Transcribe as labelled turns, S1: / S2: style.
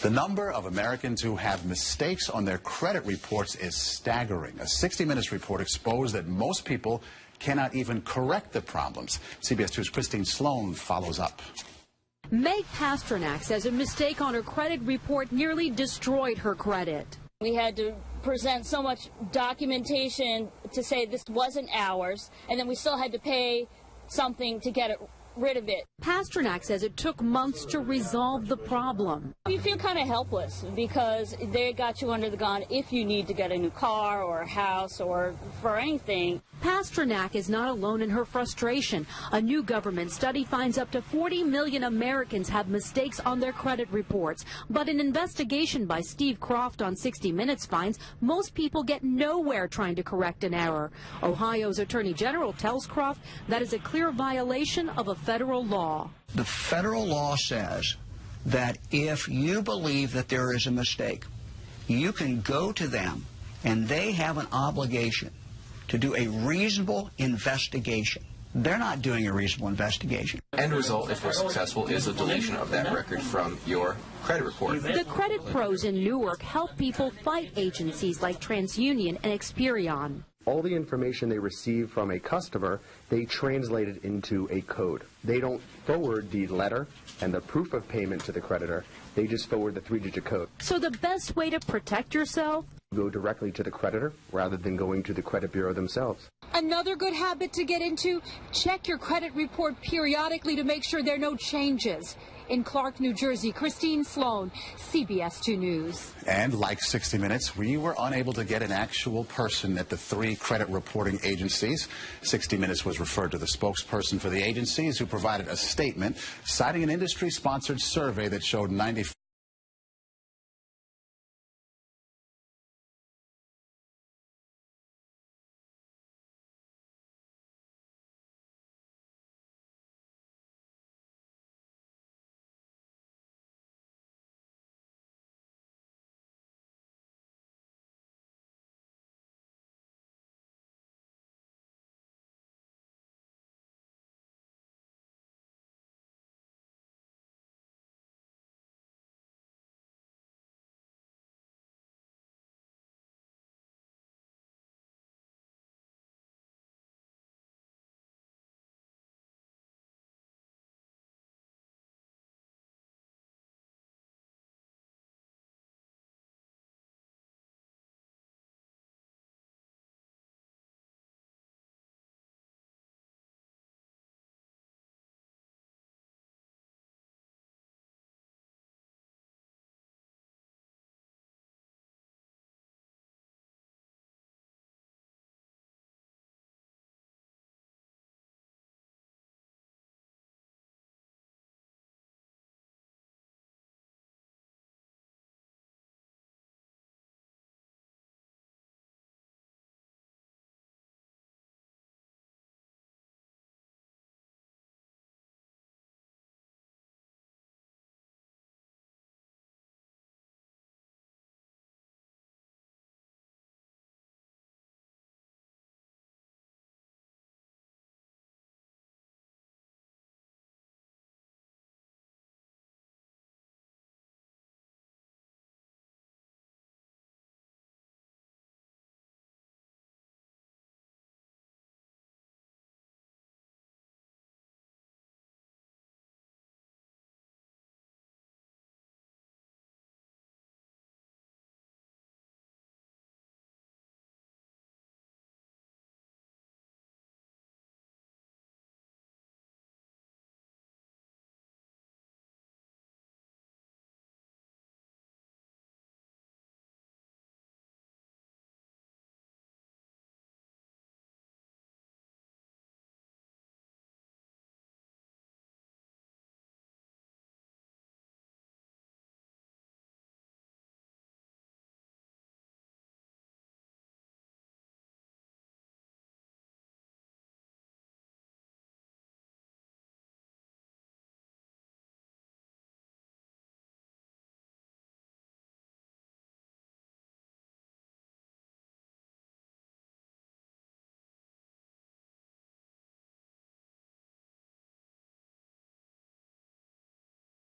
S1: The number of Americans who have mistakes on their credit reports is staggering. A 60 Minutes report exposed that most people cannot even correct the problems. CBS 2's Christine Sloan follows up.
S2: Meg Pasternak says a mistake on her credit report nearly destroyed her credit.
S3: We had to present so much documentation to say this wasn't ours, and then we still had to pay something to get rid of it.
S2: Pasternak says it took months to resolve the problem.
S3: You feel kind of helpless because they got you under the gun if you need to get a new car or a house or for anything.
S2: Pasternak is not alone in her frustration. A new government study finds up to 40 million Americans have mistakes on their credit reports. But an investigation by Steve Croft on 60 Minutes finds most people get nowhere trying to correct an error. Ohio's Attorney General tells Croft that is a clear violation of a federal law.
S4: The federal law says that if you believe that there is a mistake, you can go to them and they have an obligation to do a reasonable investigation. They're not doing a reasonable investigation.
S5: End result, if we're successful, is a deletion of that record from your credit report.
S2: The credit pros in Newark help people fight agencies like TransUnion and Experian.
S6: All the information they receive from a customer, they translate it into a code. They don't forward the letter and the proof of payment to the creditor. They just forward the 3-digit code.
S2: So the best way to protect yourself?
S6: Go directly to the creditor rather than going to the credit bureau themselves.
S2: Another good habit to get into, check your credit report periodically to make sure there are no changes. In Clark, New Jersey, Christine Sloan, CBS 2 News.
S1: And like 60 Minutes, we were unable to get an actual person at the 3 credit reporting agencies. 60 Minutes was referred to the spokesperson for the agencies, who provided a statement citing an industry-sponsored survey that showed 95